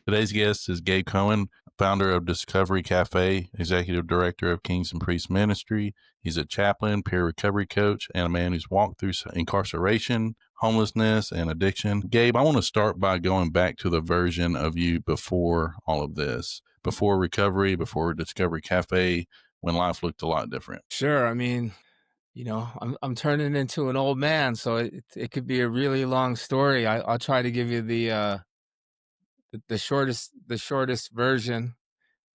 Today's guest is Gabe Cohen, founder of Discovery Cafe, executive director of Kings and Priests Ministry. He's a chaplain, peer recovery coach, and a man who's walked through incarceration, homelessness, and addiction. Gabe, I want to start by going back to the version of you before all of this, before recovery, before Discovery Cafe, when life looked a lot different. Sure. I mean, I'm turning into an old man, so it could be a really long story. I'll try to give you the shortest version.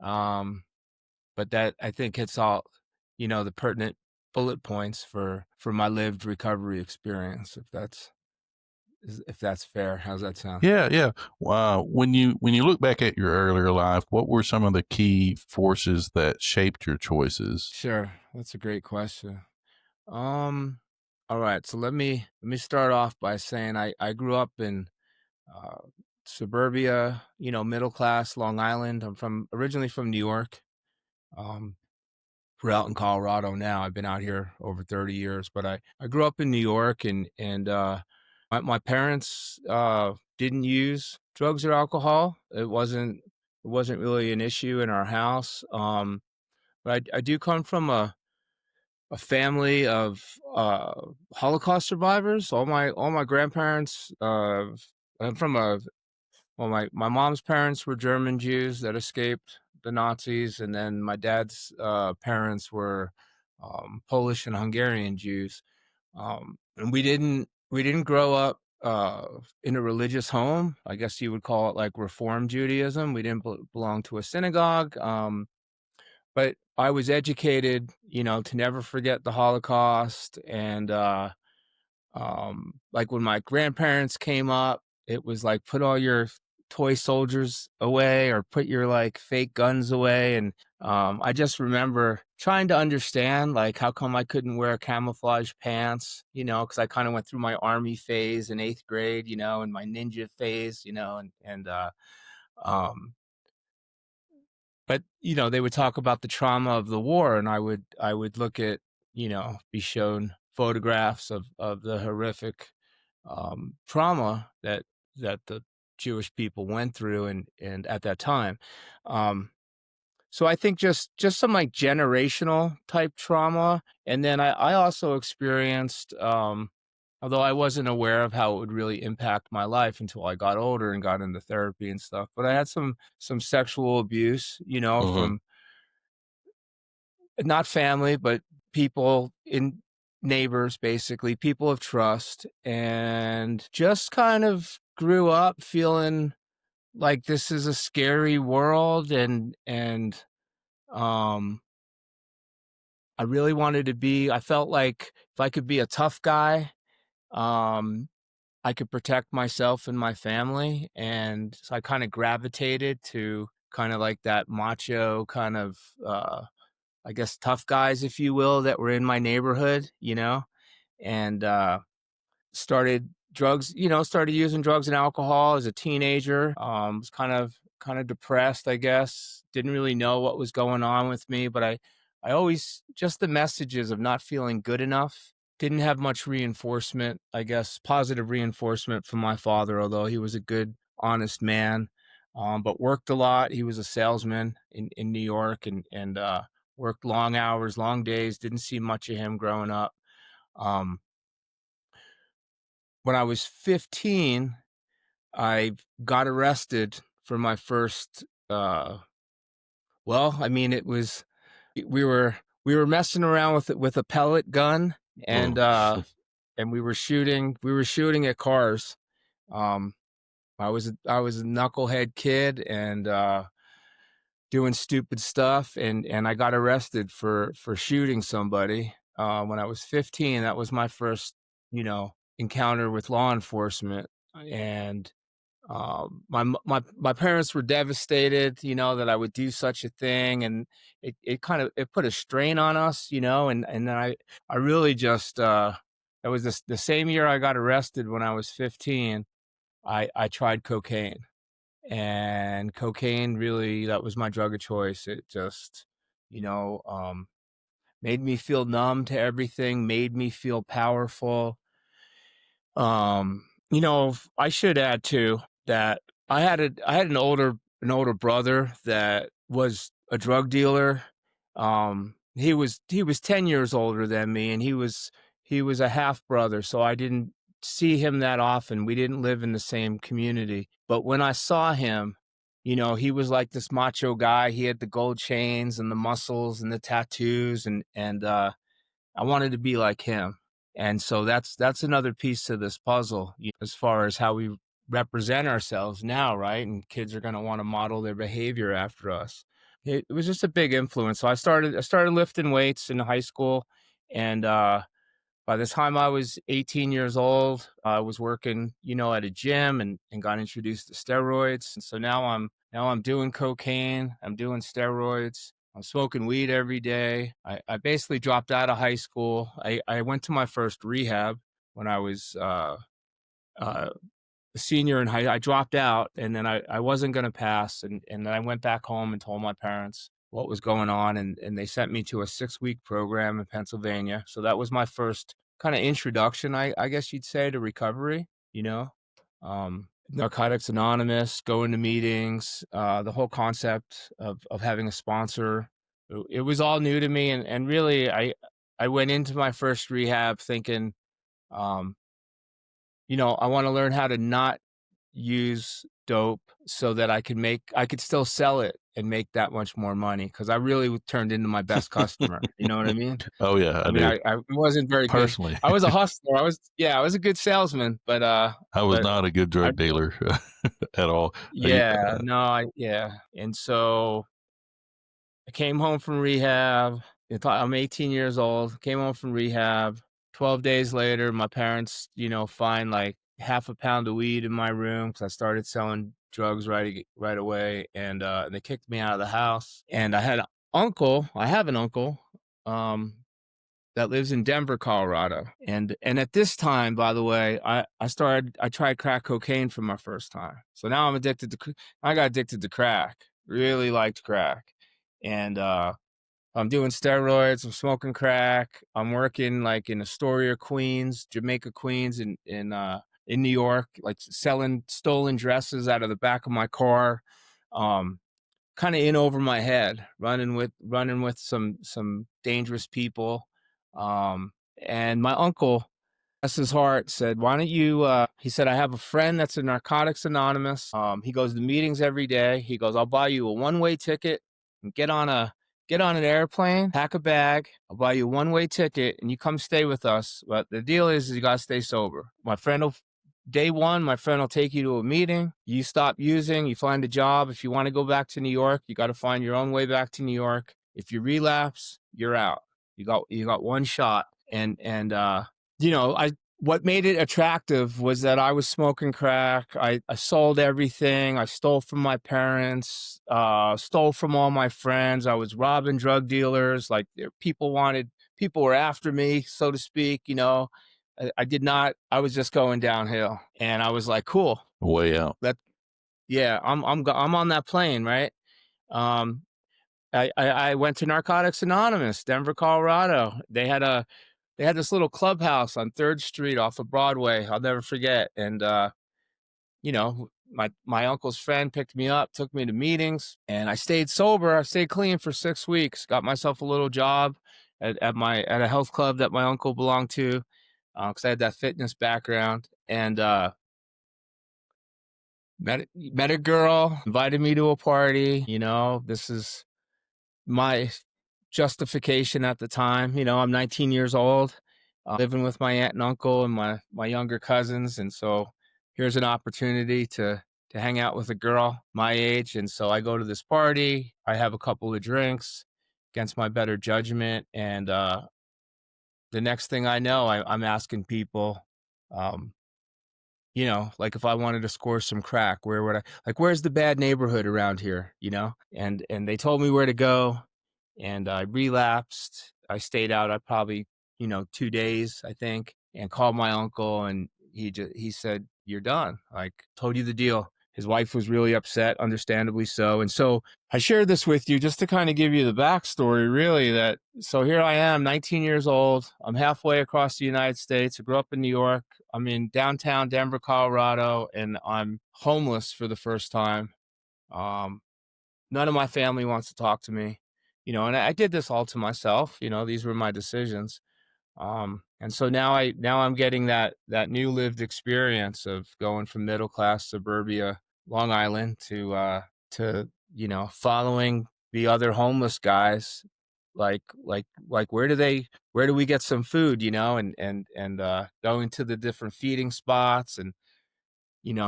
Um, but that I think hits all, the pertinent bullet points for my lived recovery experience. If that's fair, how's that sound? Yeah, yeah. When you look back at your earlier life, what were some of the key forces that shaped your choices? Sure, that's a great question. Um, all right, so let me start off by saying I grew up in uh, suburbia, middle class Long Island. I'm originally from New York. Um, we're out in Colorado now. I've been out here over 30 years, but I grew up in New York, and my parents didn't use drugs or alcohol. It wasn't really an issue in our house. But I do come from a family of Holocaust survivors. All my grandparents. I'm from a Well, my mom's parents were German Jews that escaped the Nazis, and then my dad's parents were Polish and Hungarian Jews. And we didn't grow up in a religious home. I guess you would call it like Reform Judaism. We didn't belong to a synagogue, but I was educated, to never forget the Holocaust. And like when my grandparents came up, it was like put all your toy soldiers away or put your like fake guns away. And I just remember trying to understand like how come I couldn't wear camouflage pants, because I kind of went through my army phase in 8th grade, and my ninja phase, um, but they would talk about the trauma of the war, and I would look at, be shown photographs of the horrific trauma that the Jewish people went through, and at that time. Um, so I think just some like generational type trauma, and then I also experienced, although I wasn't aware of how it would really impact my life until I got older and got into therapy and stuff. But I had some sexual abuse, Mm-hmm. from not family, but people in neighbors, basically, people of trust, and just kind of grew up feeling like this is a scary world, and um I really wanted to be I felt like if I could be a tough guy, um I could protect myself and my family, and so I kind of gravitated to kind of like that macho kind of I guess tough guys, if you will, that were in my neighborhood, and started using drugs and alcohol as a teenager. Was kind of depressed, I guess. Didn't really know what was going on with me, but I always just the messages of not feeling good enough. Didn't have much reinforcement, I guess, positive reinforcement from my father, although he was a good, honest man. But worked a lot. He was a salesman in New York, and worked long hours, long days. Didn't see much of him growing up. Um, when I was 15, I got arrested for my first. Well, I mean, it was we were messing around with a pellet gun, and uh, Mm. and we were shooting at cars. Um, I was a knucklehead kid, and doing stupid stuff, and I got arrested for shooting somebody when I was 15. That was my first, encounter with law enforcement, and my parents were devastated, that I would do such a thing, and it kind of it put a strain on us, and then I really just that was the same year I got arrested when I was 15. I tried cocaine, and cocaine really, that was my drug of choice. It just, you know, um, made me feel numb to everything, made me feel powerful. I should add too that I had an older an older brother that was a drug dealer. He was 10 years older than me, and he was a half brother, so I didn't see him that often. We didn't live in the same community. But when I saw him, he was like this macho guy. He had the gold chains and the muscles and the tattoos, and I wanted to be like him. And so that's another piece to this puzzle, as far as how we represent ourselves now, right? And kids are going to want to model their behavior after us. It was just a big influence. So I started lifting weights in high school, and by the time I was 18 years old, I was working, at a gym, and got introduced to steroids. And so now I'm doing cocaine, I'm doing steroids, I'm smoking weed every day. I basically dropped out of high school. I went to my first rehab when I was uh, a senior in high. I dropped out, and then I wasn't going to pass. And then I went back home and told my parents what was going on. And they sent me to a 6-week program in Pennsylvania. So that was my first kind of introduction, I guess you'd say, to recovery, Narcotics Anonymous, going to meetings, the whole concept of having a sponsor. It was all new to me. And really, I went into my first rehab thinking, um, I want to learn how to not use dope so that I could still sell it and make that much more money, because I really turned into my best customer. You know what I mean? Oh yeah, I I mean, do I wasn't very good. personally. I was a hustler. I was a good salesman, I was but not a good I drug dealer at all. yeah, no, yeah. And so I came home from rehab. I'm 18 years old. Came home from rehab. 12 days later, my parents, find like half a pound of weed in my room because I started selling drugs right away, and they kicked me out of the house. And I have an uncle, um, that lives in Denver, Colorado. And at this time, by the way, I tried crack cocaine for my first time. So now I got addicted to crack. Really liked crack. And I'm doing steroids, I'm smoking crack, I'm working like in Astoria, Queens, Jamaica, Queens, in New York, like selling stolen dresses out of the back of my car. Um, Kind of in over my head, running with some dangerous people. Um, and my uncle, bless his heart, said, "Why don't you?" He said, "I have a friend that's in Narcotics Anonymous. He goes to meetings every day. He goes, I'll buy you a one-way ticket and get on an airplane, pack a bag. I'll buy you a one-way ticket, and you come stay with us. But the deal is you gotta stay sober. Day one, my friend will take you to a meeting. You stop using, you find a job. If you want to go back to New York, you got to find your own way back to New York. If you relapse, you're out. You got one shot." I what made it attractive was that I was smoking crack. I sold everything. I stole from my parents, stole from all my friends. I was robbing drug dealers. Like, people were after me, so to speak. I did not. I was just going downhill, and I was like, "Cool, Way out. that yeah, I'm on that plane, right?" Um, I went to Narcotics Anonymous, Denver, Colorado. They had this little clubhouse on 3rd Street off of Broadway. I'll never forget. And my uncle's friend picked me up, took me to meetings, and I stayed sober. I stayed clean for 6 weeks. Got myself a little job at a health club that my uncle belonged to, because I had that fitness background. And met a girl, invited me to a party. This is my justification at the time. I'm 19 years old, living with my aunt and uncle and my younger cousins, and so here's an opportunity to hang out with a girl my age. And so I go to this party. I have a couple of drinks against my better judgment, and the next thing I know, I'm asking people, um, like if I wanted to score some crack, where would I like? Where's the bad neighborhood around here? And they told me where to go, and I relapsed. I stayed out, I probably, 2 days, I think, and called my uncle, and he said, "You're done. Like, told you the deal." His wife was really upset, understandably so. And so I shared this with you just to kind of give you the backstory, really. So here I am, 19 years old. I'm halfway across the United States. I grew up in New York. I'm in downtown Denver, Colorado, and I'm homeless for the first time. Um, None of my family wants to talk to me, and I did this all to myself. These were my decisions. And so now I'm getting that new lived experience of going from middle class suburbia, Long Island, to following the other homeless guys, like where do we get some food, and going to the different feeding spots, and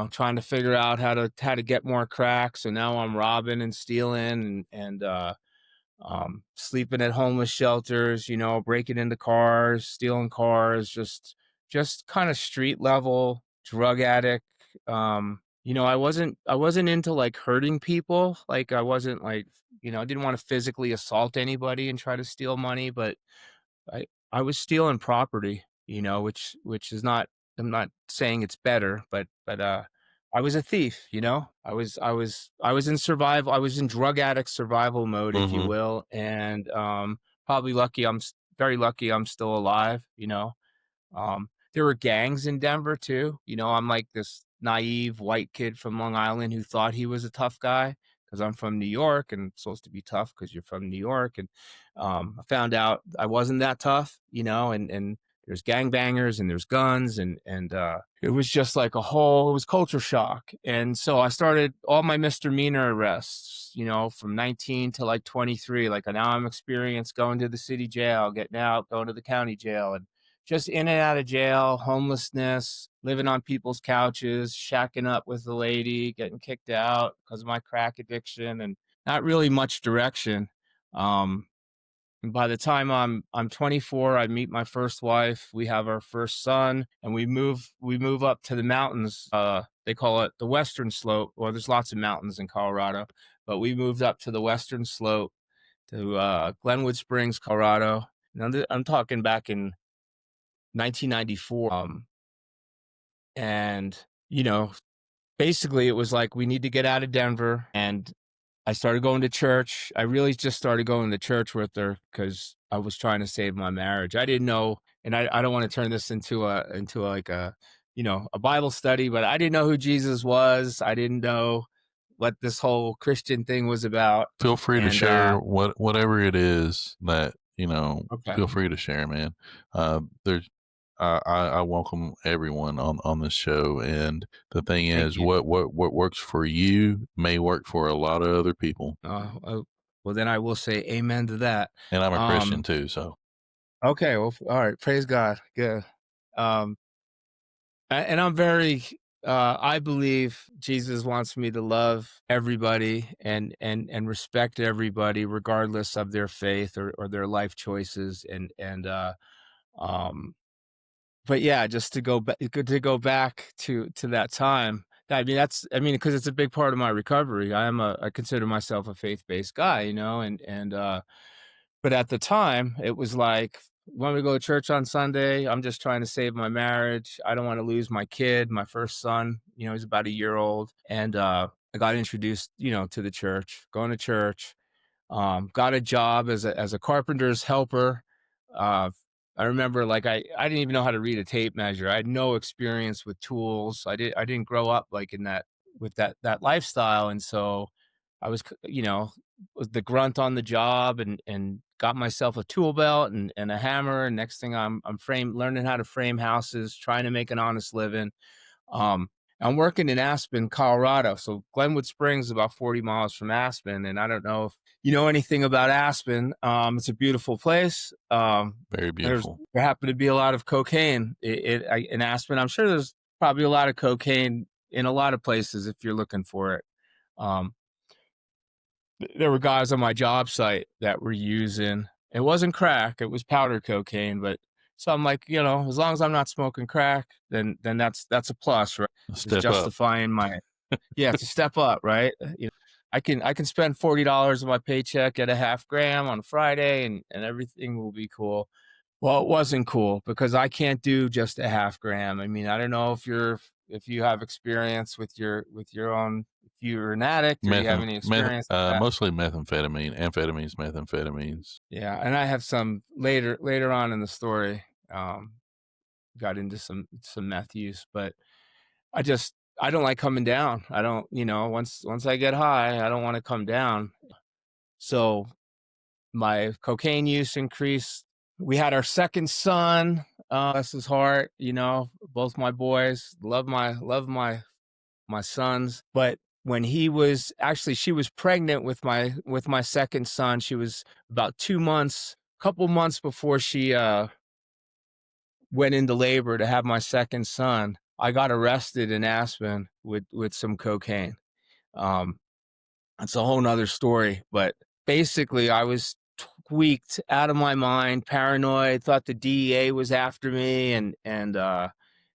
trying to figure out how to get more crack. So now I'm robbing and stealing, and sleeping at homeless shelters, breaking into cars, stealing cars, just kind of street level drug addict. I wasn't into like hurting people. Like I wasn't like, I didn't want to physically assault anybody and try to steal money, but I was stealing property, which is not, I'm not saying it's better, but I was a thief, I was in survival, I was in drug addict survival mode, if you Mm-hmm. will, and probably lucky very lucky I'm still alive, there were gangs in Denver too. I'm like this naive white kid from Long Island who thought he was a tough guy because I'm from New York and supposed to be tough because you're from New York. And I found out I wasn't that tough, and there's gangbangers and there's guns, and it was just like it was culture shock. And so I started all my misdemeanor arrests, from 19 to like 23. Like now I'm experienced going to the city jail, getting out, going to the county jail, and just in and out of jail, homelessness, living on people's couches, shacking up with the lady, getting kicked out because of my crack addiction, and not really much direction. Um, and by the time I'm 24, I meet my first wife. We have our first son, and we move up to the mountains. They call it the Western Slope. Well, there's lots of mountains in Colorado, but we moved up to the Western Slope to Glenwood Springs, Colorado. Now, I'm talking back in 1994. And, you know, basically it was like, we need to get out of Denver. And I started going to church. I really just started going to church with her because I was trying to save my marriage. I didn't know, and I don't want to turn this into like a Bible study, but I didn't know who Jesus was. I didn't know what this whole Christian thing was about. Feel free to And share whatever it is that okay, feel free to share, man. There's I welcome everyone on this show, and the thing thank is, you. what works for you may work for a lot of other people. Well, then I will say amen to that. And I'm a Christian Um, too, so Okay, well, all right, praise God, good. Um, and I'm very, I believe Jesus wants me to love everybody and respect everybody regardless of their faith or their life choices, um, but yeah, just to go back to that time. I mean, because it's a big part of my recovery. I consider myself a faith-based guy, and but at the time, it was like, want me to go to church on Sunday? I'm just trying to save my marriage. I don't want to lose my kid, my first son. He's about a year old. And I got introduced, to the church, going to church, got a job as a carpenter's helper. Uh, I remember like I didn't even know how to read a tape measure. I had no experience with tools. I didn't grow up like in that with that lifestyle. And so I was the grunt on the job, and got myself a tool belt and a hammer. And next thing I'm learning how to frame houses, trying to make an honest living. Um, I'm working in Aspen, Colorado. So Glenwood Springs is about 40 miles from Aspen. And I don't know if you know anything about Aspen. It's a beautiful place. very beautiful. There happened to be a lot of cocaine in Aspen. I'm sure there's probably a lot of cocaine in a lot of places if you're looking for it. Um, there were guys on my job site that were using, it wasn't crack, it was powder cocaine, but so I'm like, as long as I'm not smoking crack, then that's a plus, right? It's Step up. justifying my, yeah, it's a step up, right? I can spend $40 of my paycheck at a half gram on Friday, and everything will be cool. Well, it wasn't cool because I can't do just a half gram. I mean, I don't know if you have experience with your own, if you're an addict or you have any experience with that. Mostly methamphetamine, amphetamines, methamphetamines. Yeah, and I have some later on in the story. Got into some meth use, but I just I don't like coming down. I don't, once I get high, I don't want to come down. So my cocaine use increased. We had our second son. Bless his heart. Both my boys love my sons. But when he was actually, she was pregnant with my second son. She was about 2 months, couple months before she went into labor to have my second son. I got arrested in Aspen with some cocaine. Um, That's a whole nother story. But basically, I was tweaked out of my mind, paranoid, thought the DEA was after me, and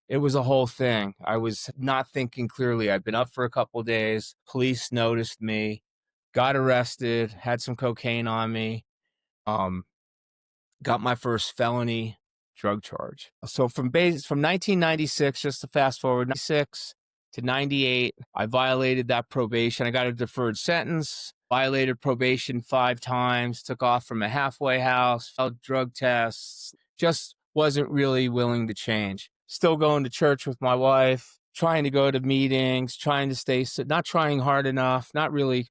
it was a whole thing. I was not thinking clearly. I'd been up for a couple days. Police noticed me, got arrested, had some cocaine on me. Um, got my first felony drug charge. So from 1996, just to fast forward, 96 to 98, I violated that probation. I got a deferred sentence, violated probation 5 times, took off from a halfway house, failed drug tests, just wasn't really willing to change. Still going to church with my wife, trying to go to meetings, trying to stay, not trying hard enough, not really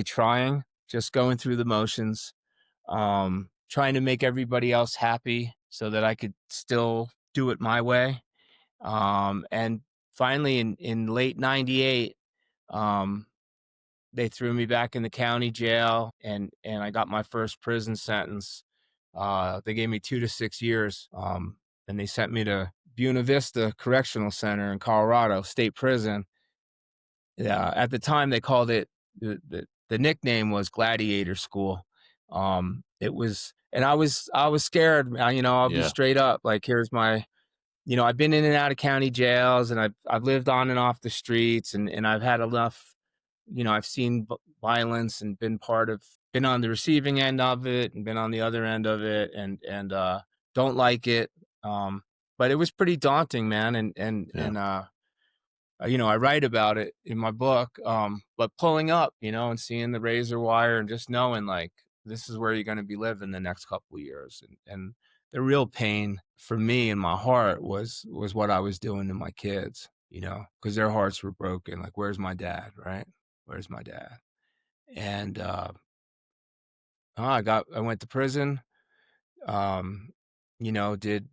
trying, just going through the motions, trying to make everybody else happy so that I could still do it my way. And finally, in late '98, um, they threw me back in the county jail, and I got my first prison sentence. They gave me 2 to 6 years, and they sent me to Buena Vista Correctional Center in Colorado State Prison. Yeah, at the time they called it, the nickname was Gladiator School. It was, and I was scared. I'll be Yeah. straight up. Like, here's my, I've been in and out of county jails, and I've lived on and off the streets, and I've had enough. I've seen violence and been on the receiving end of it, and been on the other end of it, and don't like it. But it was pretty daunting, man, Yeah. I write about it in my book, but pulling up, and seeing the razor wire and just knowing, like, this is where you're going to be living the next couple of years. And the real pain for me in my heart was what I was doing to my kids, because their hearts were broken. Like, where's my dad? Right? Where's my dad? And I went to prison, um, did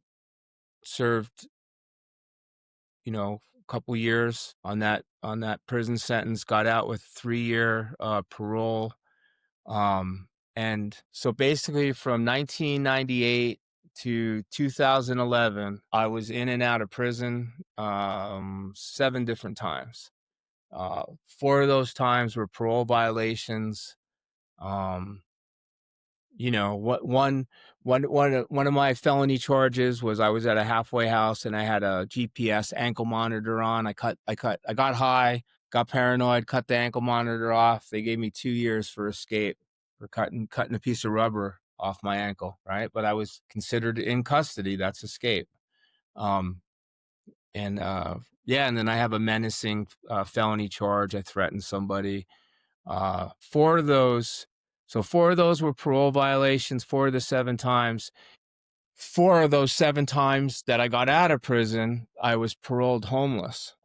served, a couple years on that prison sentence, got out with 3-year parole. And so basically from 1998 to 2011, I was in and out of prison 7 different times. 4 of those times were parole violations. Um, one of my felony charges was I was at a halfway house and I had a GPS ankle monitor on. I got high, got paranoid, cut the ankle monitor off. They gave me 2 years for escape for cutting a piece of rubber off my ankle, right? But I was considered in custody. That's escape. Um, and yeah, and then I have a menacing felony charge. I threatened somebody. 4 of those. So 4 of those were parole violations. 4 of the 7 times. 4 of those 7 times that I got out of prison, I was paroled homeless.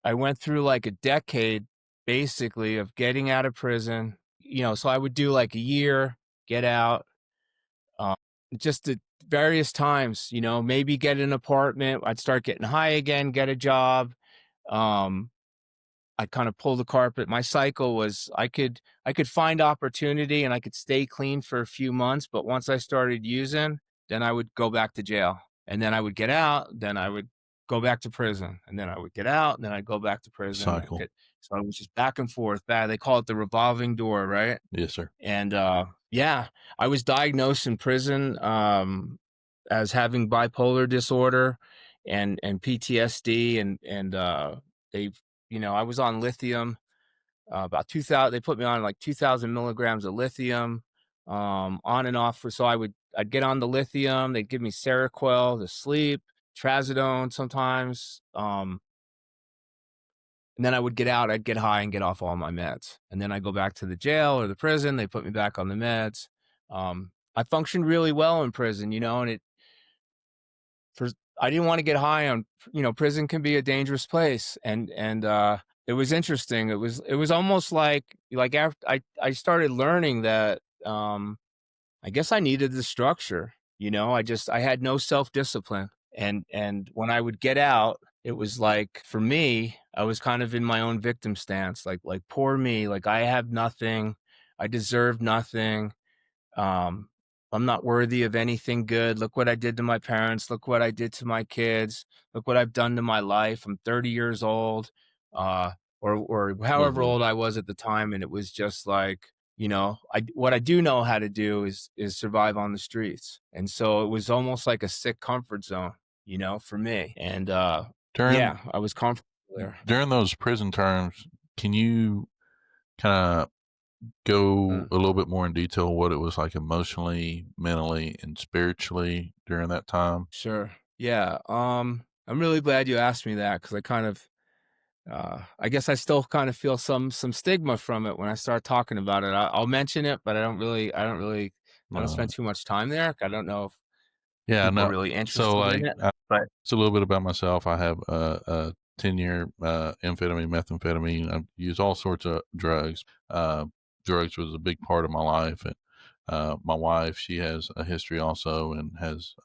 I went through like a decade, basically, of getting out of prison. So I would do like a year, get out, uh, just at various times. Maybe get an apartment. I'd start getting high again, get a job. Um, I kind of pull the carpet. My cycle was I could find opportunity and I could stay clean for a few months, but once I started using, then I would go back to jail. And then I would get out, then I would go back to prison. And then I would get out, and then I'd go back to prison. Cycle. So I was just back and forth. They call it the revolving door, right? Yes, sir. And yeah, I was diagnosed in prison as having bipolar disorder and PTSD, and they I was on lithium, about 2,000. They put me on like 2,000 milligrams of lithium, on and off. So I'd get on the lithium. They'd give me Seroquel to sleep, trazodone sometimes, and then I would get out. I'd get high and get off all my meds, and then I go back to the jail or the prison. They put me back on the meds. I functioned really well in prison, and it for I didn't want to get high on, prison can be a dangerous place. And it was interesting. It was almost like after I started learning that, I guess I needed the structure. I had no self-discipline. And when I would get out, it was like, for me, I was kind of in my own victim stance, like poor me, like I have nothing, I deserve nothing. um, I'm not worthy of anything good. Look what I did to my parents. Look what I did to my kids. Look what I've done to my life. I'm 30 years old, uh, or however Mhm. old I was at the time, and it was just like, what I do know how to do is survive on the streets, and so it was almost like a sick comfort zone, for me, and During yeah, I was comfortable there. during those prison terms, can you kind of go Mm. a little bit more in detail what it was like emotionally, mentally, and spiritually during that time? Sure. Yeah. I'm really glad you asked me that, because I guess I still kind of feel some stigma from it when I start talking about it. I'll mention it, but I don't Uh, spend too much time there. I don't know if yeah, people are no. really So, interested in like, it. But it's a little bit about myself. I have a 10-year amphetamine, methamphetamine. I've used all sorts of drugs. Drugs was a big part of my life. And my wife, she has a history also and has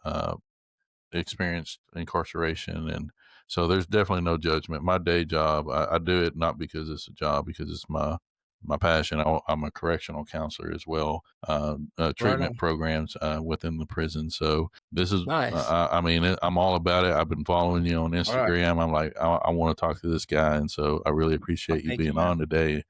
experienced incarceration. And so there's definitely no judgment. My day job, I do it not because it's a job, because it's my passion. I'm a correctional counselor as well, right treatment on. programs within the prison. So this is, Nice. I mean, I'm all about it. I've been following you on All right. Instagram. I'm like, I want to talk to this guy, and so I really Oh, appreciate you thank you, being man. on today.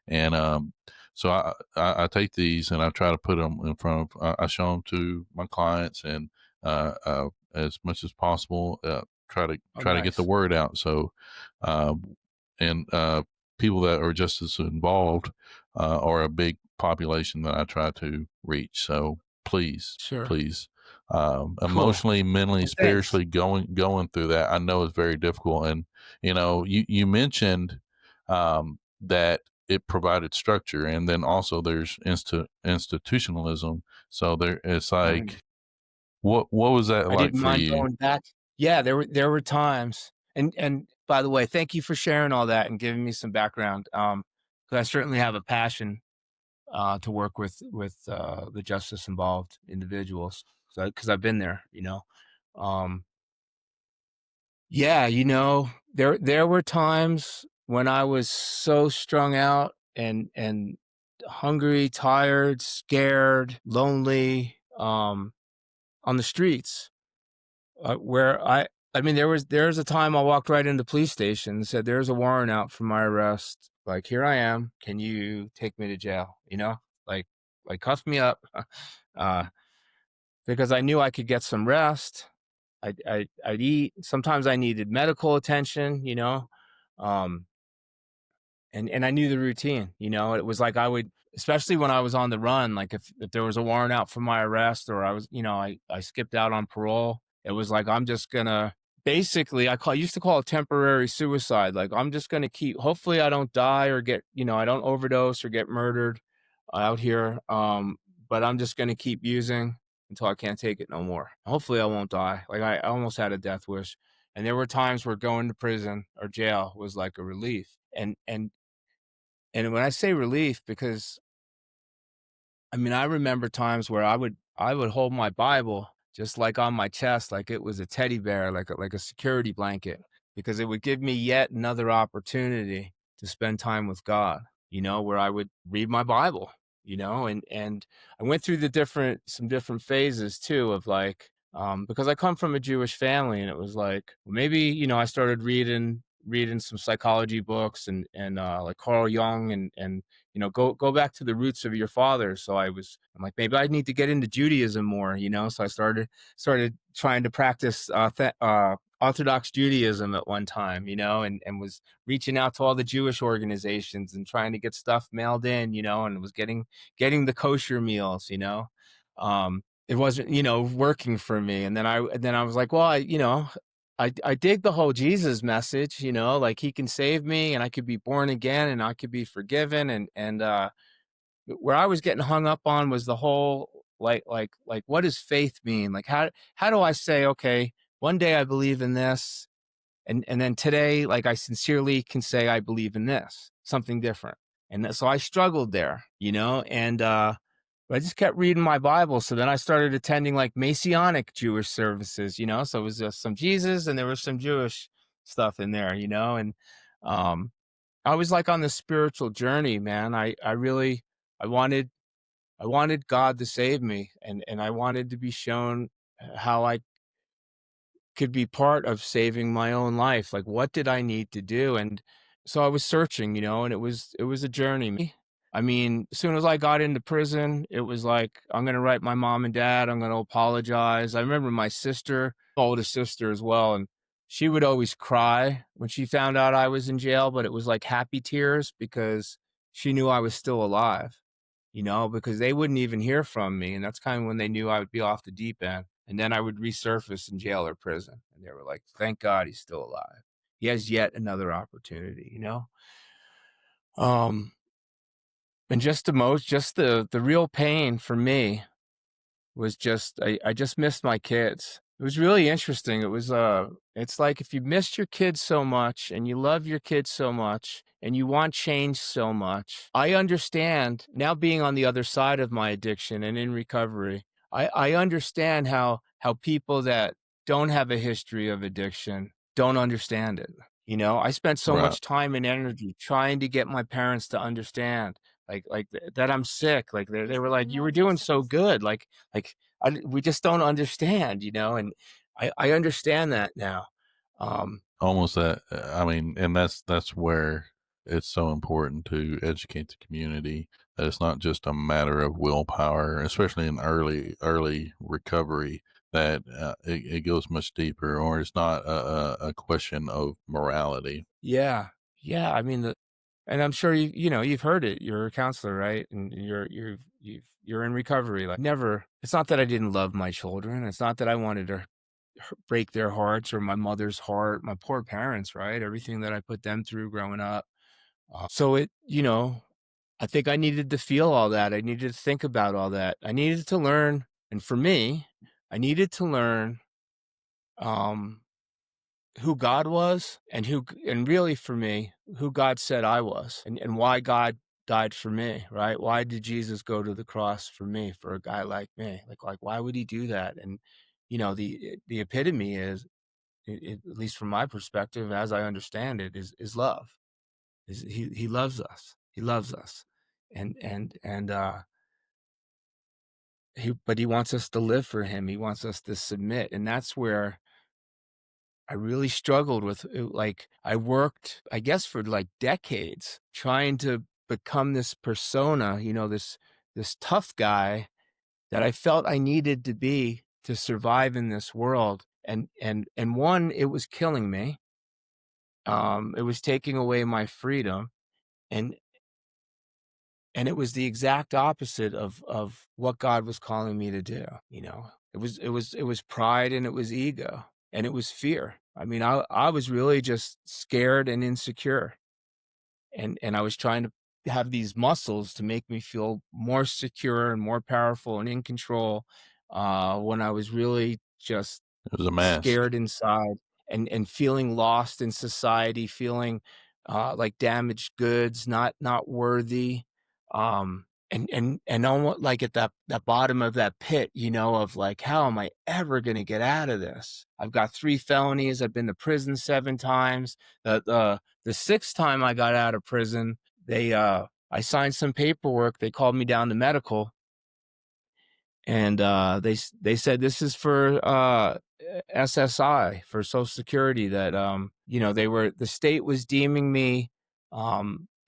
And so I take these and I try to put them in front of. I show them to my clients and as much as possible. Oh, Try to get the nice. word out. So, um, and people that are just as involved are a big population that I try to reach. So please, Sure. please, Cool. emotionally, mentally, Well, thanks. spiritually, going through that, I know is very difficult. And you mentioned that it provided structure, and then also there's institutionalism. So it's Right. like, what was that I like didn't for mind you? going back. Yeah, there were times. And by the way, thank you for sharing all that and giving me some background. 'Cause I certainly have a passion to work with the justice involved individuals, because I've been there. Um, yeah, there were times when I was so strung out and hungry, tired, scared, lonely, on the streets, where I mean, there's a time I walked right into the police station and said, "There's a warrant out for my arrest. Like, here I am. Can you take me to jail?" Like cuff me up, uh, because I knew I could get some rest. I'd eat. Sometimes I needed medical attention. Um, and I knew the routine. It was like I would, especially when I was on the run, like if there was a warrant out for my arrest, or I skipped out on parole, it was like, I'm just gonna, basically, used to call it temporary suicide. Like, I'm just gonna keep, hopefully I don't die or get, I don't overdose or get murdered out here. But I'm just gonna keep using until I can't take it no more. Hopefully I won't die. Like, I almost had a death wish. And there were times where going to prison or jail was like a relief. And when I say relief, because I mean, I remember times where I would hold my Bible just like on my chest, like it was a teddy bear, like a security blanket, because it would give me yet another opportunity to spend time with God, where I would read my Bible, and I went through some different phases too of like, because I come from a Jewish family, and it was like, well, maybe, I started reading some psychology books, and like Carl Jung, and go back to the roots of your father. So I'm like, maybe I need to get into Judaism more, so I started trying to practice Orthodox Judaism at one time, and was reaching out to all the Jewish organizations and trying to get stuff mailed in, and was getting the kosher meals. It wasn't, working for me. And then I was like, well, I dig the whole Jesus message, like he can save me and I could be born again and I could be forgiven. And where I was getting hung up on was the whole, like what does faith mean? Like, how do I say, okay, one day I believe in this, and then today, like, I sincerely can say I believe in this, something different. So I struggled there, and but I just kept reading my Bible. So then I started attending like Messianic Jewish services, so it was just some Jesus and there was some Jewish stuff in there, and um I was like on this spiritual journey, man. I really I wanted I wanted God to save me, and I wanted to be shown how I could be part of saving my own life. Like, what did I need to do? And so I was searching, and it was a journey. I mean, as soon as I got into prison, it was like, I'm gonna write my mom and dad, I'm gonna apologize. I remember my sister, oldest sister as well, and she would always cry when she found out I was in jail, but it was like happy tears because she knew I was still alive, because they wouldn't even hear from me. And that's kind of when they knew I would be off the deep end. And then I would resurface in jail or prison. And they were like, thank God he's still alive. He has yet another opportunity. Um, and just the real pain for me was just I just missed my kids. It was really interesting. It's like if you missed your kids so much and you love your kids so much and you want change so much. I understand now, being on the other side of my addiction and in recovery. I understand how people that don't have a history of addiction don't understand it. I spent so Right. much time and energy trying to get my parents to understand, that I'm sick. Like they were like, you were doing so good. Like we just don't understand, and I understand that now. Almost that, I mean, and that's where it's so important to educate the community that it's not just a matter of willpower, especially in early recovery, that it goes much deeper, or it's not a question of morality. Yeah, yeah. I mean, and I'm sure you've heard it. You're a counselor, right? And you're in recovery. Like, never. It's not that I didn't love my children. It's not that I wanted to break their hearts or my mother's heart. My poor parents, right? Everything that I put them through growing up. So I think I needed to feel all that. I needed to think about all that. I needed to learn, and for me, I needed to learn um, who God was, and really for me, who God said I was, and why God died for me, right? Why did Jesus go to the cross for me, for a guy like me? Like why would he do that? And the epitome is, at least from my perspective, as I understand it, is love. He loves us. He loves us. And he wants us to live for him. He wants us to submit. And that's where I really struggled with it. Like, I worked, I guess, for like decades trying to become this persona, this tough guy that I felt I needed to be to survive in this world. And one, it was killing me. It was taking away my freedom. And And it was the exact opposite of what God was calling me to do. It was pride, and it was ego, and it was fear. I mean, I was really just scared and insecure, and I was trying to have these muscles to make me feel more secure and more powerful and in control, when I was really just It was a mask. scared inside, and feeling lost in society, feeling like damaged goods, not worthy, and almost like at that bottom of that pit, of like, how am I ever going to get out of this? I've got 3 felonies. I've been to prison 7 times. The sixth time I got out of prison, I signed some paperwork. They called me down to medical, and they said this is for SSI, for Social Security, that the state was deeming me,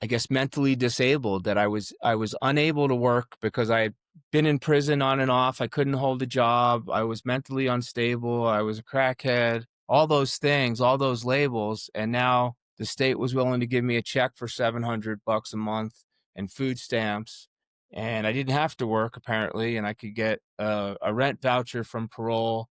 I guess, mentally disabled, that I was unable to work because I had been in prison on and off. I couldn't hold a job. I was mentally unstable. I was a crackhead. All those things, all those labels, and now the state was willing to give me a check for $700 a month and food stamps, and I didn't have to work, apparently, and I could get a rent voucher from parole.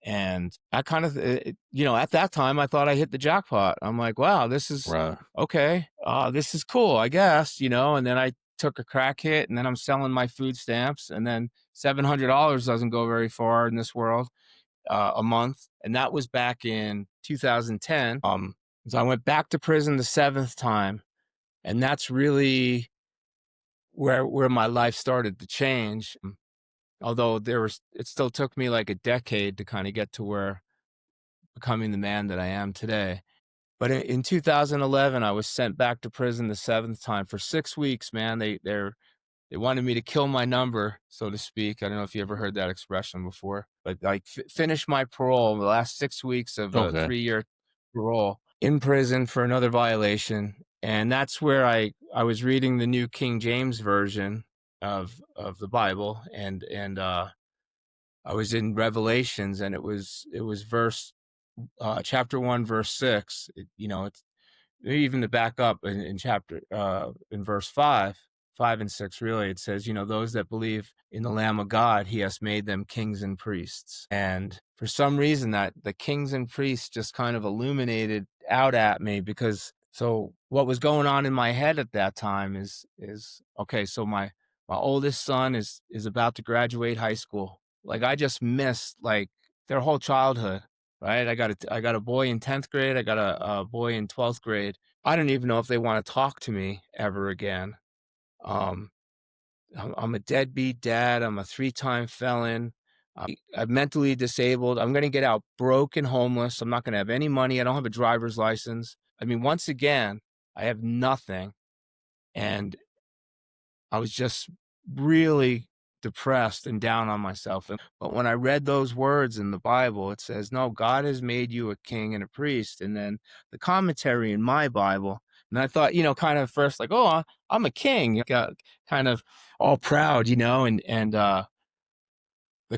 And I kind of, at that time, I thought I hit the jackpot. I'm like, wow, this is Right. okay. This is cool, I guess. And then I took a crack hit, and then I'm selling my food stamps, and then $700 doesn't go very far in this world. a month, and that was back in 2010. So I went back to prison the seventh time, and that's really where my life started to change. Although it still took me like a decade to kind of get to where becoming the man that I am today. But in 2011, I was sent back to prison the seventh time for 6 weeks. Man, they wanted me to kill my number, so to speak. I don't know if you ever heard that expression before, but like finish my parole, the last 6 weeks of a Okay. 3-year parole in prison for another violation. And that's where I was reading the New King James version of the Bible, and I was in Revelations, and it was chapter 1, verse 6. It's even to back up in chapter in verse 5 and 6, really, it says, those that believe in the Lamb of God, he has made them kings and priests. And for some reason, that the kings and priests just kind of illuminated out at me, because so what was going on in my head at that time is okay, so my oldest son is about to graduate high school. Like, I just missed like their whole childhood. Right. I got a boy in 10th grade. I got a boy in 12th grade. I don't even know if they want to talk to me ever again. Um, I'm a deadbeat dad. I'm a 3-time felon. I'm mentally disabled. I'm going to get out broke and homeless. I'm not going to have any money. I don't have a driver's license. I mean, once again, I have nothing. And I was just really depressed and down on myself. But when I read those words in the Bible, it says, no, God has made you a king and a priest. And then the commentary in my Bible, and I thought, kind of first like, oh, I'm a king, got kind of all proud, and the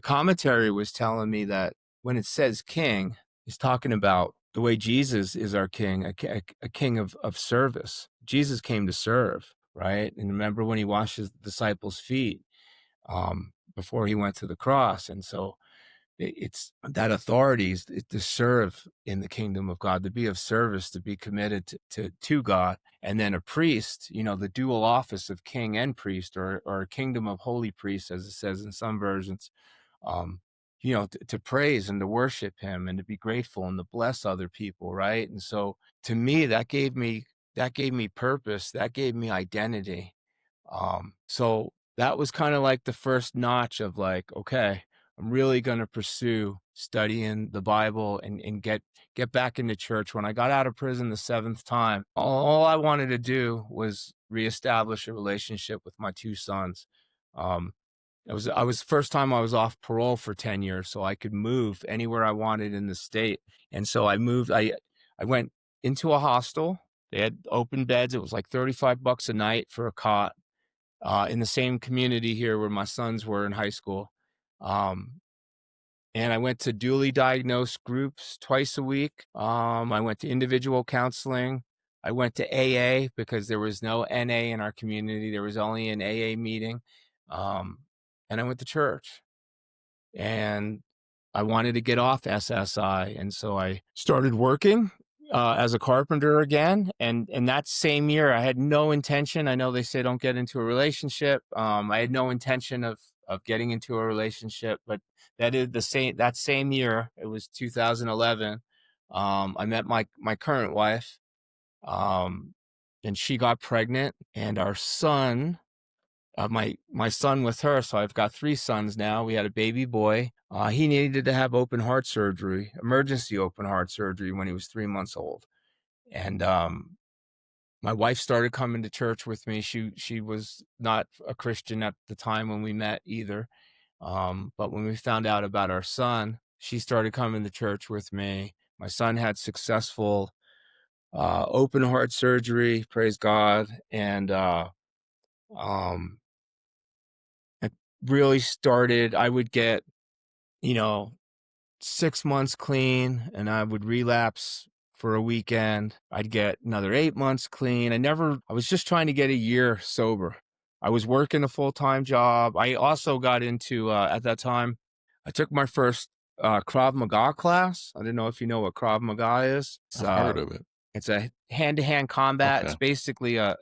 commentary was telling me that when it says king, it's talking about the way Jesus is our king, a king of service. Jesus came to serve, right? And remember when he washed his disciples' feet before he went to the cross. And so it's that authority is to serve in the kingdom of God, to be of service, to be committed to God. And then a priest, the dual office of king and priest, or a kingdom of holy priests, as it says in some versions, um, to praise and to worship him and to be grateful and to bless other people, right? And so to me, that gave me purpose, that gave me identity. So that was kind of like the first notch of like, okay, I'm really going to pursue studying the Bible and get back into church. When I got out of prison the seventh time, all I wanted to do was reestablish a relationship with my two sons. Um, I was first time I was off parole for 10 years, so I could move anywhere I wanted in the state. And so I moved. I went into a hostel. They had open beds. It was like $35 a night for a cot, in the same community here where my sons were in high school. Um, and I went to duly diagnosed groups twice a week. I went to individual counseling. I went to AA because there was no NA in our community. There was only an AA meeting. Um, and I went to church. And I wanted to get off SSI, and so I started working as a carpenter again. And that same year, I had no intention. I know they say don't get into a relationship. I had no intention of getting into a relationship, but that same year. It was 2011. I met my current wife, um, and she got pregnant, and our son. My son with her, so I've got 3 sons now. We had a baby boy. He needed to have open heart surgery, emergency open heart surgery, when he was 3 months old. And my wife started coming to church with me. She was not a Christian at the time when we met either. But when we found out about our son, she started coming to church with me. My son had successful open heart surgery, praise God, and um, it really started. I would get, you know, 6 months clean, and I would relapse for a weekend. I'd get another 8 months clean. I was just trying to get a year sober. I was working a full-time job. I also got into, at that time, I took my first Krav Maga class. I don't know if you know what Krav Maga is. I've heard of it. It's a hand-to-hand combat. Okay. It's basically a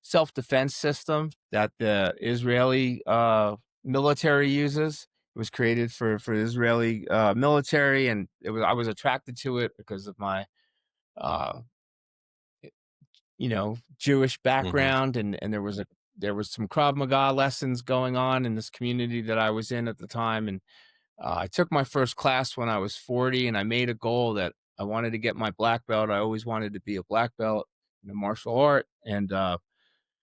self-defense system that the Israeli military uses. It was created for the Israeli military, and I was attracted to it because of my uh, Jewish Hmm. background, and there was some Krav Maga lessons going on in this community that I was in at the time, and I took my first class when I was 40, and I made a goal that I wanted to get my black belt. I always wanted to be a black belt in a martial art, and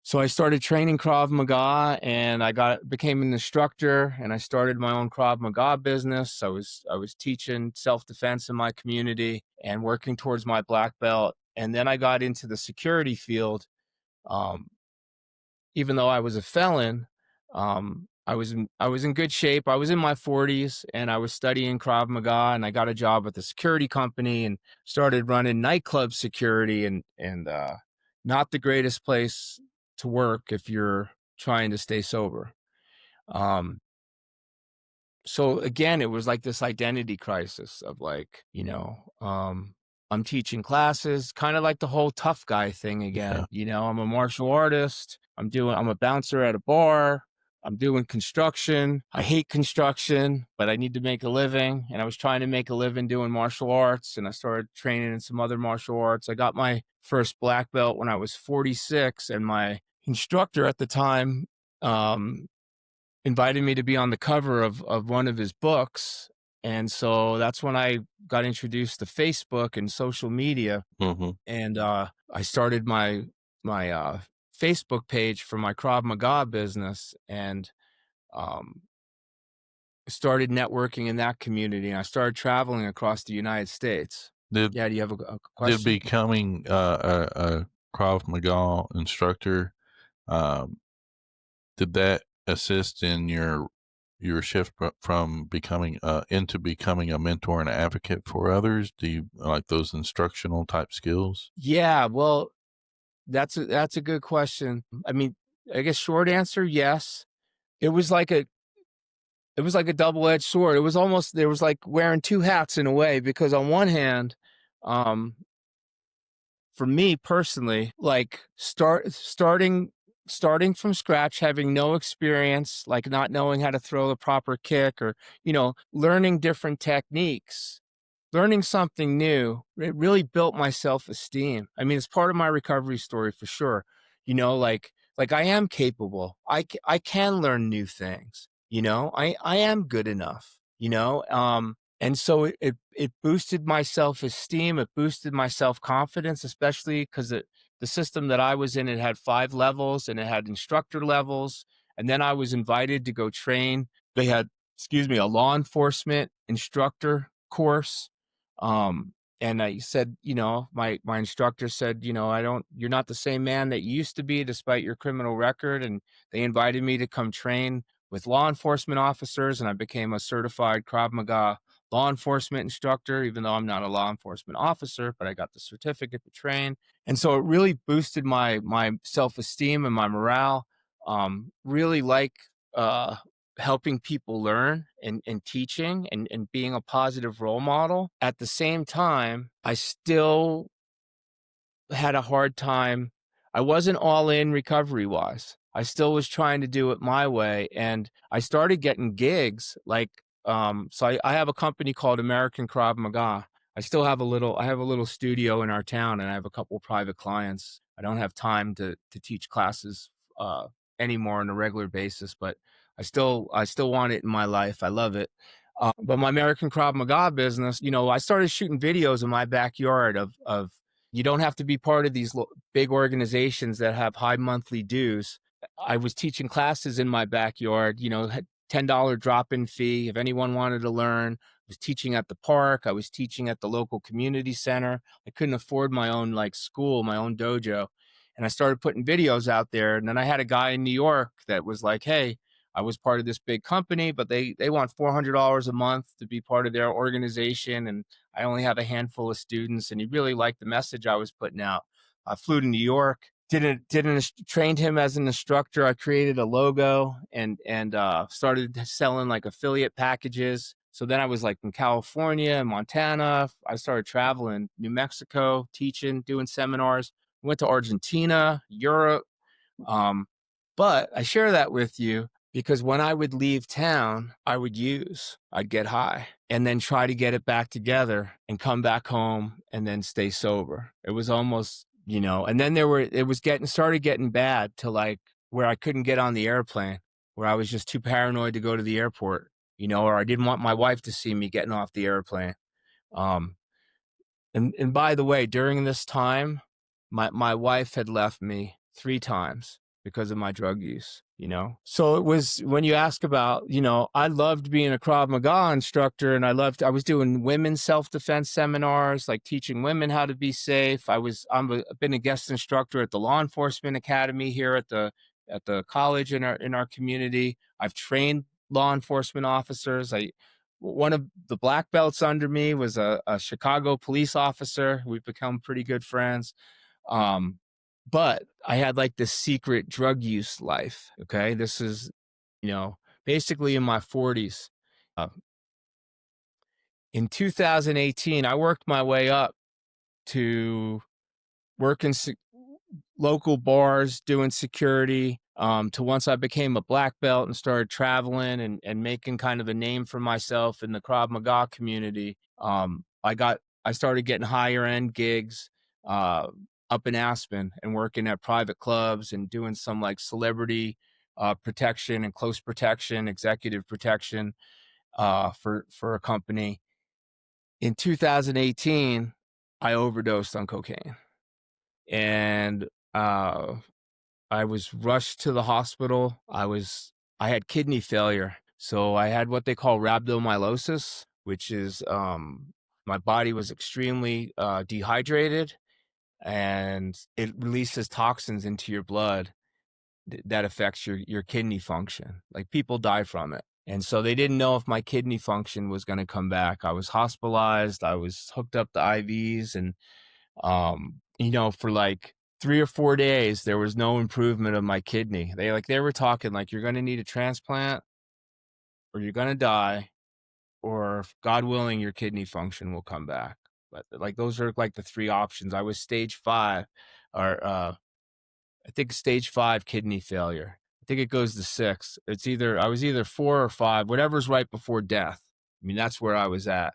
so I started training Krav Maga, and became an instructor, and I started my own Krav Maga business. I was teaching self defense in my community and working towards my black belt. And then I got into the security field. Um, Even though I was a felon, I was in good shape. I was in my 40s, and I was studying Krav Maga, and I got a job at the security company and started running nightclub security, and not the greatest place to work if you're trying to stay sober. Um, so again, it was like this identity crisis of like, I'm teaching classes, kind of like the whole tough guy thing Yeah. again. I'm a martial artist. I'm a bouncer at a bar. I'm doing construction. I hate construction, but I need to make a living. And I was trying to make a living doing martial arts, and I started training in some other martial arts. I got my first black belt when I was 46, and my instructor at the time, um, invited me to be on the cover of one of his books. And so that's when I got introduced to Facebook and social media. Hmm. And I started my Facebook page for my Krav Maga business, and um, started networking in that community. And I started traveling across the United States. Did Yeah, do you have a did question? becoming a Krav Maga instructor, um, did that assist in your shift from becoming into becoming a mentor and advocate for others? Do you like those instructional type skills? Yeah, well, that's a good question. I mean, I guess short answer, yes. It was like a It was like a double-edged sword. It was almost there was like wearing 2 hats in a way, because on one hand, um, for me personally, like starting from scratch, having no experience, like not knowing how to throw the proper kick, or, learning different techniques, learning something new, it really built my self-esteem. I mean, it's part of my recovery story for sure. Like I am capable. I can learn new things. I am good enough. And so it boosted my self-esteem. It boosted my self-confidence, especially because the system that I was in, it had 5 levels, and it had instructor levels. And then I was invited to go train. They had, excuse me, a law enforcement instructor course. And I said, my instructor said, you're not the same man that you used to be despite your criminal record. And they invited me to come train with law enforcement officers, and I became a certified Krav Maga law enforcement instructor, even though I'm not a law enforcement officer, but I got the certificate to train. And so it really boosted my self-esteem and my morale. Really like uh helping people learn, and teaching, and being a positive role model. At the same time, I still had a hard time. I wasn't all in recovery wise. I still was trying to do it my way. And I started getting gigs like, I have a company called American Krav Maga. I have a little studio in our town, and I have a couple private clients. I don't have time to teach classes anymore on a regular basis, but I still want it in my life. I love it. But my American Krav Maga business, I started shooting videos in my backyard of you don't have to be part of these big organizations that have high monthly dues. I was teaching classes in my backyard, had $10 drop-in fee if anyone wanted to learn. I was teaching at the park. I was teaching at the local community center. I couldn't afford my own like school, my own dojo. And I started putting videos out there. And then I had a guy in New York that was like, hey, I was part of this big company, but they want $400 a month to be part of their organization. And I only have a handful of students, and he really liked the message I was putting out. I flew to New York, trained him as an instructor. I created a logo, and started selling like affiliate packages. So then I was like in California and Montana. I started traveling New Mexico, teaching, doing seminars. Went to Argentina, Europe. But I share that with you because when I would leave town, I'd get high and then try to get it back together and come back home and then stay sober. It was almost, and then it was started getting bad to like where I couldn't get on the airplane, where I was just too paranoid to go to the airport, or I didn't want my wife to see me getting off the airplane. Um, and by the way, during this time, my wife had left me 3 times because of my drug use, So it was when you ask about, I loved being a Krav Maga instructor, and I was doing women's self-defense seminars, like teaching women how to be safe. I've been a guest instructor at the law enforcement academy here at the college in our community. I've trained law enforcement officers. One of the black belts under me was a Chicago police officer. We've become pretty good friends. But I had like this secret drug use life. Okay. This is, basically in my 40s. Uh, in 2018, I worked my way up to work in local bars, doing security, to once I became a black belt and started traveling and making kind of a name for myself in the Krav Maga community. I started getting higher end gigs up in Aspen and working at private clubs and doing some like celebrity protection and close protection, executive protection for a company. In 2018, I overdosed on cocaine, and I was rushed to the hospital. I had kidney failure. So I had what they call rhabdomyolysis, which is my body was extremely dehydrated, and it releases toxins into your blood that affects your kidney function. Like people die from it. And so they didn't know if my kidney function was going to come back. I was hospitalized. I was hooked up to IVs, and for like 3 or 4 days, there was no improvement of my kidney. They were talking like, you're going to need a transplant, or you're going to die, or God willing, your kidney function will come back. But like, those are like the 3 options. I was stage 5, or I think stage 5 kidney failure. I think it goes to 6. I was either 4 or 5, whatever's right before death. I mean, that's where I was at.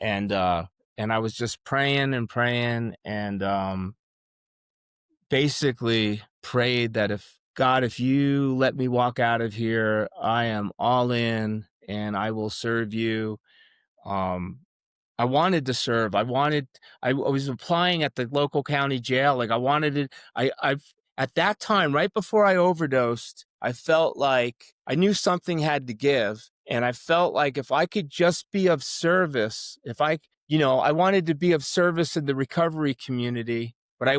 And I was just praying and praying, and basically prayed that if you let me walk out of here, I am all in and I will serve you. Um, I wanted to serve. I was applying at the local county jail. Like I wanted it. At that time, right before I overdosed, I felt like I knew something had to give. And I felt like if I could just be of service, I wanted to be of service in the recovery community, but I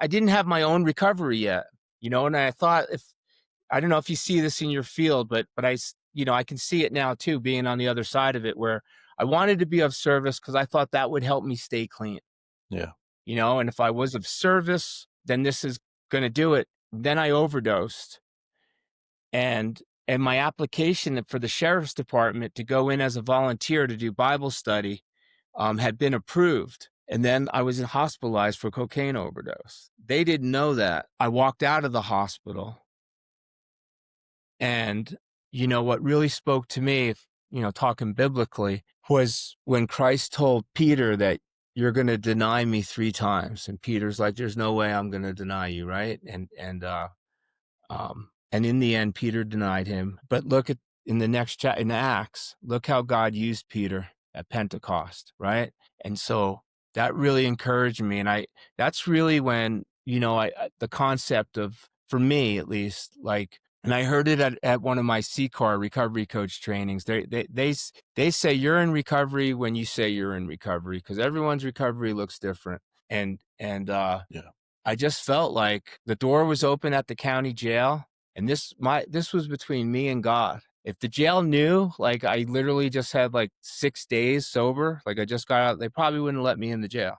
didn't have my own recovery yet, and I thought, I don't know if you see this in your field, but I can see it now too, being on the other side of it, where I wanted to be of service because I thought that would help me stay clean. Yeah. And if I was of service, then this is going to do it. Then I overdosed, and my application for the sheriff's department to go in as a volunteer to do Bible study had been approved. And then I was hospitalized for cocaine overdose. They didn't know that. I walked out of the hospital, and what really spoke to me, talking biblically, was when Christ told Peter that you're going to deny me 3 times. And Peter's like, there's no way I'm going to deny you. Right. And in the end, Peter denied him. But look at in the next chat in Acts, look how God used Peter at Pentecost. Right. And so that really encouraged me. And that's really when, the concept of, for me at least, like, and I heard it at one of my CCAR recovery coach trainings. They say you're in recovery when you say you're in recovery, because everyone's recovery looks different. And Yeah. I just felt like the door was open at the county jail, and this was between me and God. If the jail knew, like I literally just had like 6 days sober, like I just got out, they probably wouldn't let me in the jail.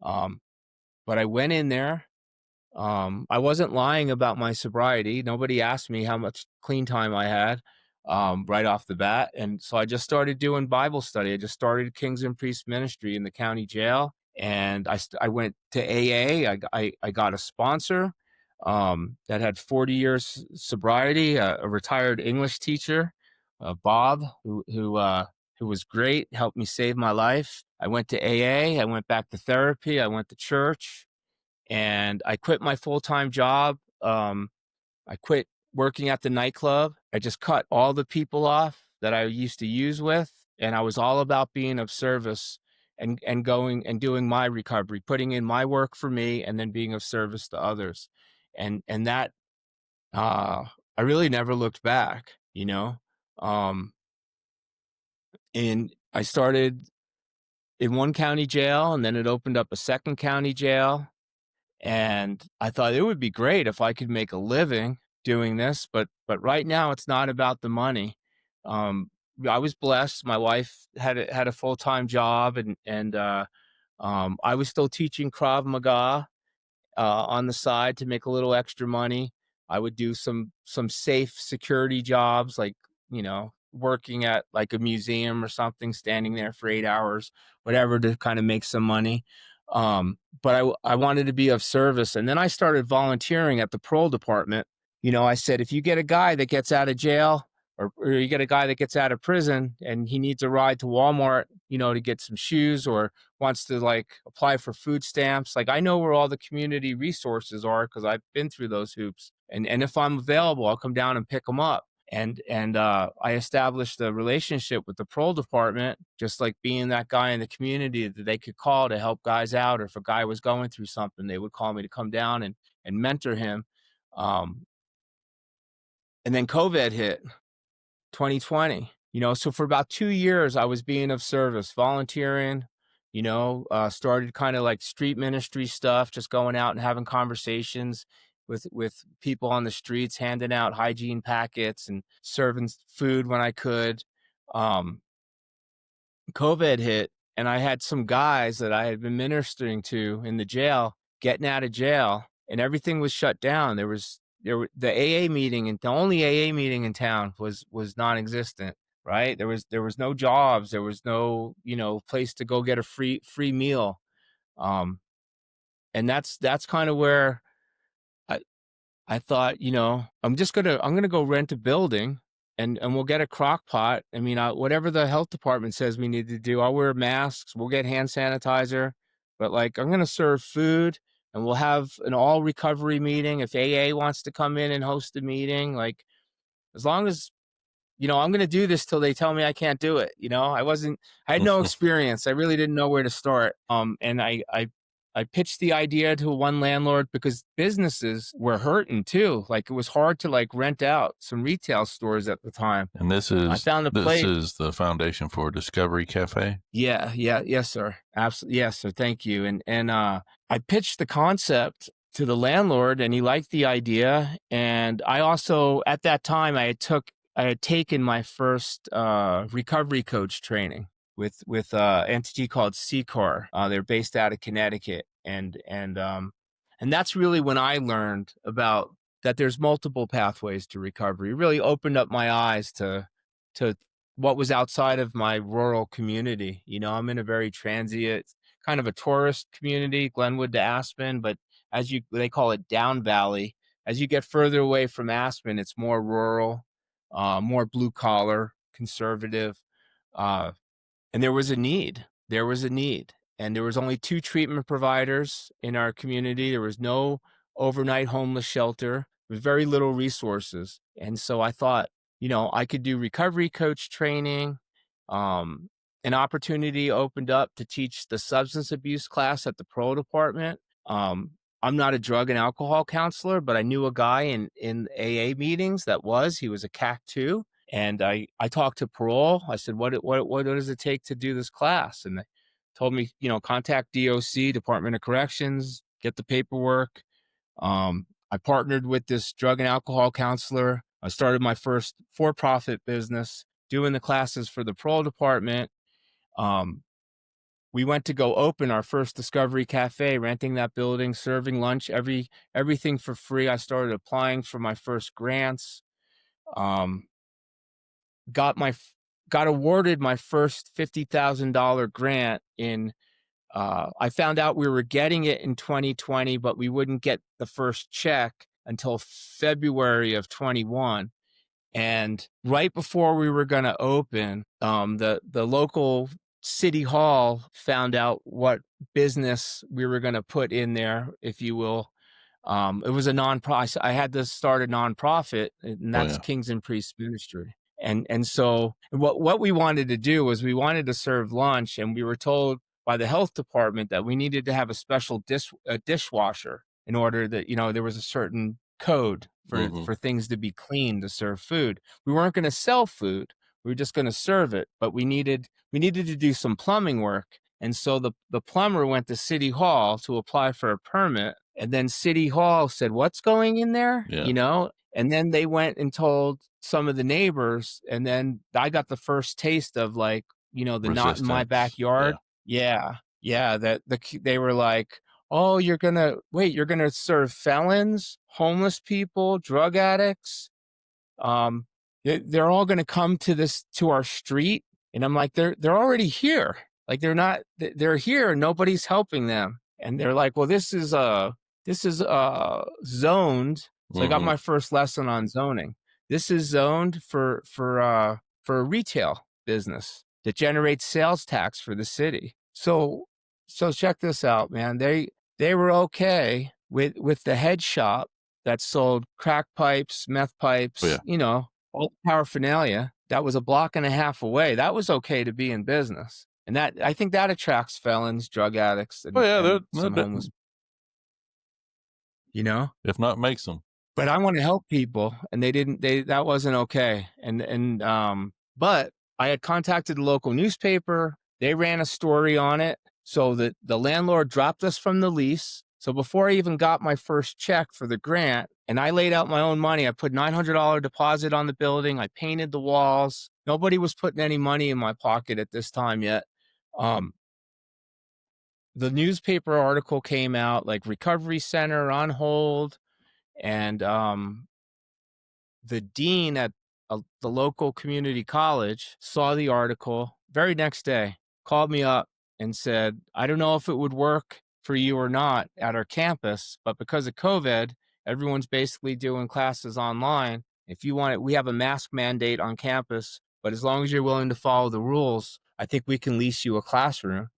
But I went in there. I wasn't lying about my sobriety. Nobody asked me how much clean time I had right off the bat. And so I just started doing Bible study. I just started Kings and Priests ministry in the county jail. And I went to AA. I got a sponsor. that had 40 years sobriety, a retired English teacher, Bob, who was great, helped me save my life. I went to AA, I went back to therapy, I went to church, and I quit my full-time job. I quit working at the nightclub. I just cut all the people off that I used to use with, and I was all about being of service and going and doing my recovery, putting in my work for me, and then being of service to others. And that uh, I really never looked back, you know. Um, and I started in one county jail, and then it opened up a second county jail. And I thought it would be great if I could make a living doing this, but right now it's not about the money. Um, I was blessed. My wife had a full-time job, and I was still teaching Krav Maga on the side to make a little extra money. I would do some safe security jobs, like, working at like a museum or something, standing there for 8 hours, whatever, to kind of make some money. But I wanted to be of service, and then I started volunteering at the parole department. I said, if you get a guy that gets out of jail, or you get a guy that gets out of prison and he needs a ride to Walmart, to get some shoes, or wants to like apply for food stamps. Like, I know where all the community resources are because I've been through those hoops. And if I'm available, I'll come down and pick them up. And I established a relationship with the parole department, just like being that guy in the community that they could call to help guys out, or if a guy was going through something, they would call me to come down and mentor him. Um, and then COVID hit, 2020. So for about 2 years, I was being of service, volunteering. Started kind of like street ministry stuff, just going out and having conversations with people on the streets, handing out hygiene packets and serving food when I could. Um, COVID hit, and I had some guys that I had been ministering to in the jail getting out of jail, and everything was shut down. The AA meeting, and the only AA meeting in town was non-existent. Right? There was no jobs. There was no place to go get a free meal. Um, and that's kind of where I I thought, I'm gonna go rent a building, and we'll get a crock pot. I mean, whatever the health department says we need to do, I'll wear masks, we'll get hand sanitizer, but like, I'm gonna serve food, and we'll have an all recovery meeting. If AA wants to come in and host a meeting, like, as long as I'm going to do this till they tell me I can't do it. I had no experience. I really didn't know where to start. And I pitched the idea to one landlord because businesses were hurting too. Like, it was hard to like rent out some retail stores at the time. And this I is found a place. the foundation for Discovery Cafe. Yeah, yes, sir. Absolutely, yes, sir. Thank you. And I pitched the concept to the landlord, and he liked the idea. And I also, at that time, I had taken my first recovery coach training with entity called CCAR. They're based out of Connecticut, and that's really when I learned about that there's multiple pathways to recovery. It really opened up my eyes to what was outside of my rural community. I'm in a very transient, kind of a tourist community, Glenwood to Aspen, but they call it Down Valley. As you get further away from Aspen, it's more rural, more blue collar, conservative. And there was a need. And there was only 2 treatment providers in our community. There was no overnight homeless shelter, with very little resources. And so I thought, I could do recovery coach training. An opportunity opened up to teach the substance abuse class at the parole department. I'm not a drug and alcohol counselor, but I knew a guy in AA meetings he was a CAC 2. And I talked to parole. I said, what does it take to do this class? And they told me, contact DOC, Department of Corrections, get the paperwork. I partnered with this drug and alcohol counselor. I started my first for-profit business doing the classes for the parole department. We went to go open our first Discovery Cafe, renting that building, serving lunch, everything for free. I started applying for my first grants. Got awarded my first $50,000 grant in. I found out we were getting it in 2020, but we wouldn't get the first check until February of 21. And right before we were going to open, the local city hall found out what business we were going to put in there, if you will. It was a nonprofit. I had to start a nonprofit, and Oh that's yeah. Kings and Priests Ministry. And so what we wanted to do was we wanted to serve lunch, and we were told by the health department that we needed to have a special dishwasher in order that, there was a certain code Hmm. for things to be clean to serve food. We weren't going to sell food. We were just going to serve it, but we needed to do some plumbing work. And so the plumber went to City Hall to apply for a permit. And then City Hall said, "What's going in there?" Yeah. And then they went and told some of the neighbors. And then I got the first taste of, like, the not in my Resistance. Yeah. backyard. Yeah. Yeah. They were like, "Oh, you're going to serve felons, homeless people, drug addicts. Um, they're all going to come to our street." And I'm like, they're already here. Like, they're here and nobody's helping them. And they're like, "Well, this is zoned." So I got Hmm. my first lesson on zoning. This is zoned for a retail business that generates sales tax for the city. So check this out, man. They were okay with the head shop that sold crack pipes, meth Oh pipes, yeah. all the paraphernalia. That was a block and a half away. That was okay to be in business. And I think that attracts felons, drug addicts, Oh yeah. and some homeless, you know? If not, makes them. But I want to help people, and that wasn't okay. But I had contacted the local newspaper. They ran a story on it. So that the landlord dropped us from the lease. So before I even got my first check for the grant, and I laid out my own money, I put $900 deposit on the building. I painted the walls. Nobody was putting any money in my pocket at this time yet. Um, the newspaper article came out, like, recovery center on hold. And the dean at the local community college saw the article very next day, called me up and said, "I don't know if it would work for you or not at our campus, but because of COVID, everyone's basically doing classes online. If you want it, we have a mask mandate on campus, but as long as you're willing to follow the rules, I think we can lease you a classroom."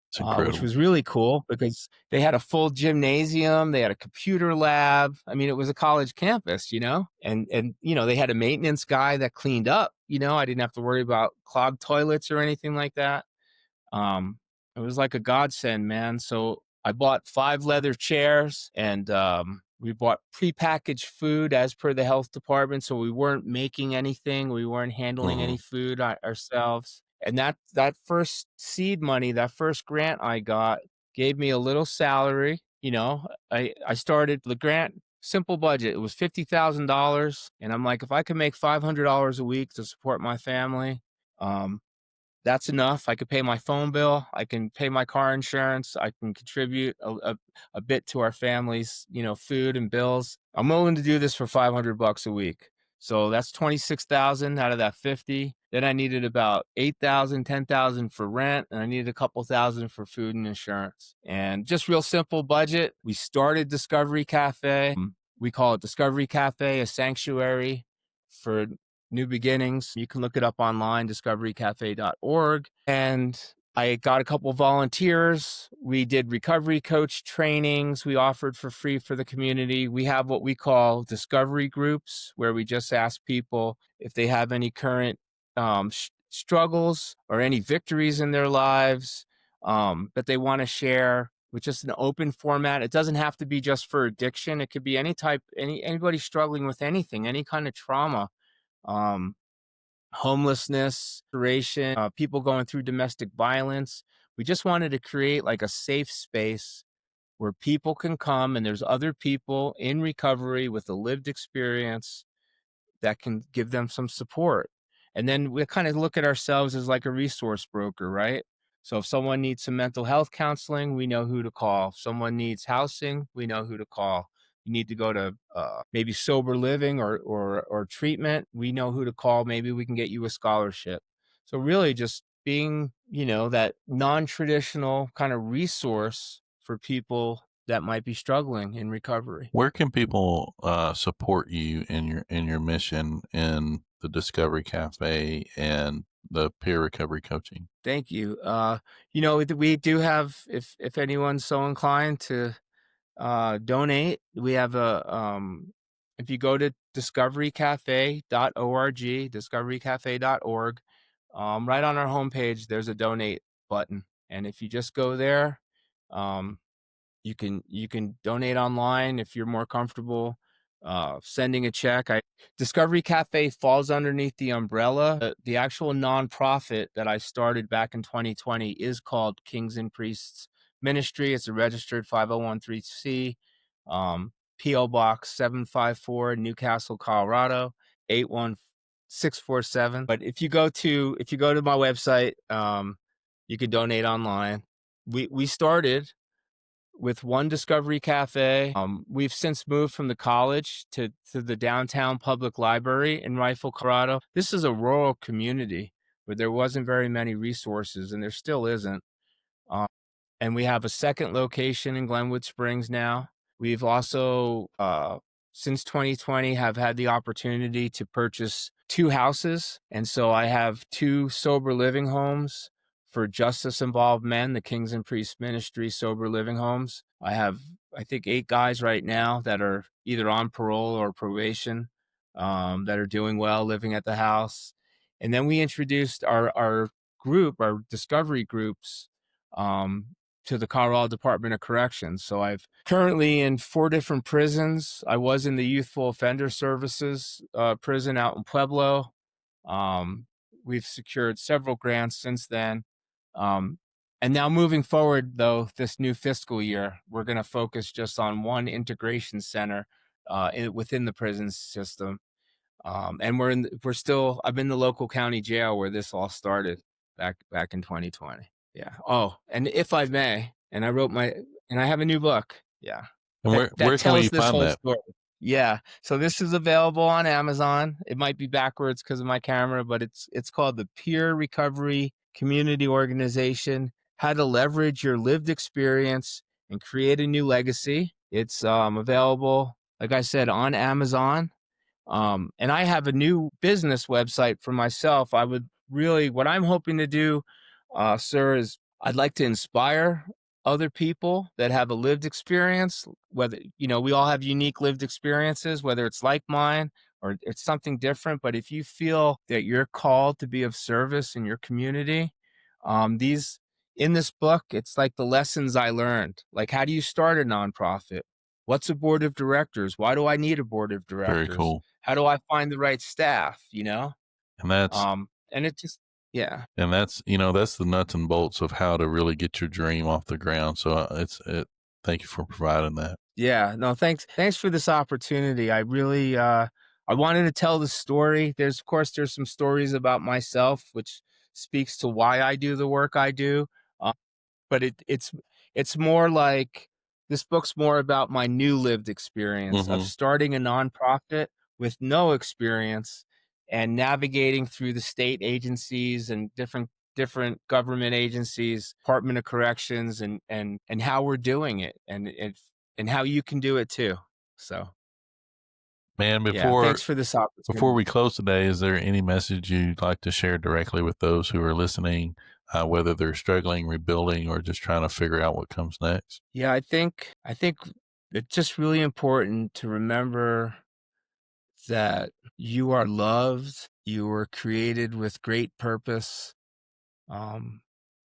It's Which incredible. was really cool because they had a full gymnasium, they had a computer lab. I mean, it was a college campus, and they had a maintenance guy that cleaned up. I didn't have to worry about clogged toilets or anything like that. Um, it was like a godsend, man. So I bought 5 leather chairs, and we bought prepackaged food as per the health department. So we weren't making anything, we weren't handling Hmm. any food ourselves. And that first seed money, that first grant I got, gave me a little salary. I started the grant, simple budget. It was $50,000, and I'm like, if I can make $500 a week to support my family, um, that's enough. I could pay my phone bill. I can pay my car insurance. I can contribute a bit to our family's, food and bills. I'm willing to do this for $500 a week. So that's 26,000 out of that 50. Then I needed about 8,000, 10,000 for rent, and I needed a couple thousand for food and insurance. And just real simple budget. We started Discovery Cafe. We call it Discovery Cafe, a sanctuary for new beginnings. You can look it up online, discoverycafe.org. And I got a couple volunteers. We did recovery coach trainings we offered for free for the community. We have what we call discovery groups, where we just ask people if they have any current struggles or any victories in their lives that they want to share, with just an open format. It doesn't have to be just for addiction. It could be anybody struggling with anything, any kind of trauma. Um, Homelessness, incarceration, people going through domestic violence. We just wanted to create like a safe space where people can come, and there's other people in recovery with a lived experience that can give them some support. And then we kind of look at ourselves as like a resource broker, right? So if someone needs some mental health counseling, we know who to call. If someone needs housing, we know who to call. You need to go to maybe sober living or treatment, we know who to call. Maybe we can get you a scholarship. So really just being, that non-traditional kind of resource for people that might be struggling in recovery. Where can people support you in your mission in the Discovery Cafe and the peer recovery coaching? Thank you. We do have, if anyone's so inclined to donate, we have if you go to discoverycafe.org, discoverycafe.org, right on our homepage, there's a donate button. And if you just go there, um, you can donate online if you're more comfortable sending a check. Discovery Cafe falls underneath the umbrella. The actual nonprofit that I started back in 2020 is called Kings and Priests Ministry. It's a registered 501c, PO Box 754, Newcastle, Colorado 81647. But if you go to my website, you can donate online. We started with one Discovery Cafe. We've since moved from the college to the downtown public library in Rifle, Colorado. This is a rural community where there wasn't very many resources, and there still isn't. Um, and we have a second location in Glenwood Springs now. We've also, since 2020, have had the opportunity to purchase 2 houses. And so I have 2 sober living homes for justice-involved men, the Kings and Priests Ministry sober living homes. I have, I think, 8 guys right now that are either on parole or probation, that are doing well, living at the house. And then we introduced our group, our discovery groups, um, to the Colorado Department of Corrections. So I've currently in 4 different prisons. I was in the Youthful Offender Services prison out in Pueblo. We've secured several grants since then. Um, and now moving forward, though, this new fiscal year, we're going to focus just on one integration center within the prison system. And I'm in the local county jail where this all started back in 2020. Yeah. Oh, and if I may, and I have a new book. Yeah. And That where can we tells this find whole that? story. Yeah. So this is available on Amazon. It might be backwards because of my camera, but it's called the Peer Recovery Community Organization: How to Leverage Your Lived Experience and Create a New Legacy. It's available, like I said, on Amazon. And I have a new business website for myself. What I'm hoping to do, sir, is I'd like to inspire other people that have a lived experience, whether, we all have unique lived experiences, whether it's like mine or it's something different. But if you feel that you're called to be of service in your community, in this book, it's like the lessons I learned. Like, how do you start a nonprofit? What's a board of directors? Why do I need a board of Very directors? cool. How do I find the right staff, And that's And it just yeah. that's the nuts and bolts of how to really get your dream off the ground. So thank you for providing that. Yeah, no, thanks for this opportunity. I really, I wanted to tell the story. There's some stories about myself, which speaks to why I do the work I do. But it's more like this book's more about my new lived experience of Hmm. starting a nonprofit with no experience and navigating through the state agencies and different government agencies, Department of Corrections, and how we're doing it, and how you can do it too. So Man, yeah, thanks for this before opportunity. we close today, is there any message you'd like to share directly with those who are listening, whether they're struggling, rebuilding, or just trying to figure out what comes next? Yeah, I think it's just really important to remember that you are loved, you were created with great purpose, um,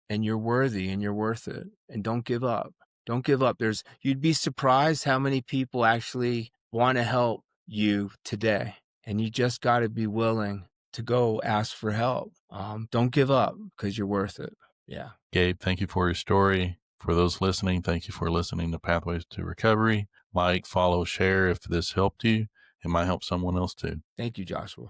and you're worthy and you're worth it. And don't give up. Don't give up. You'd be surprised how many people actually want to help you today. And you just got to be willing to go ask for help. Don't give up because you're worth it. Yeah. Gabe, thank you for your story. For those listening, thank you for listening to Pathways to Recovery. Like, follow, share if this helped you. It might help someone else too. Thank you, Joshua.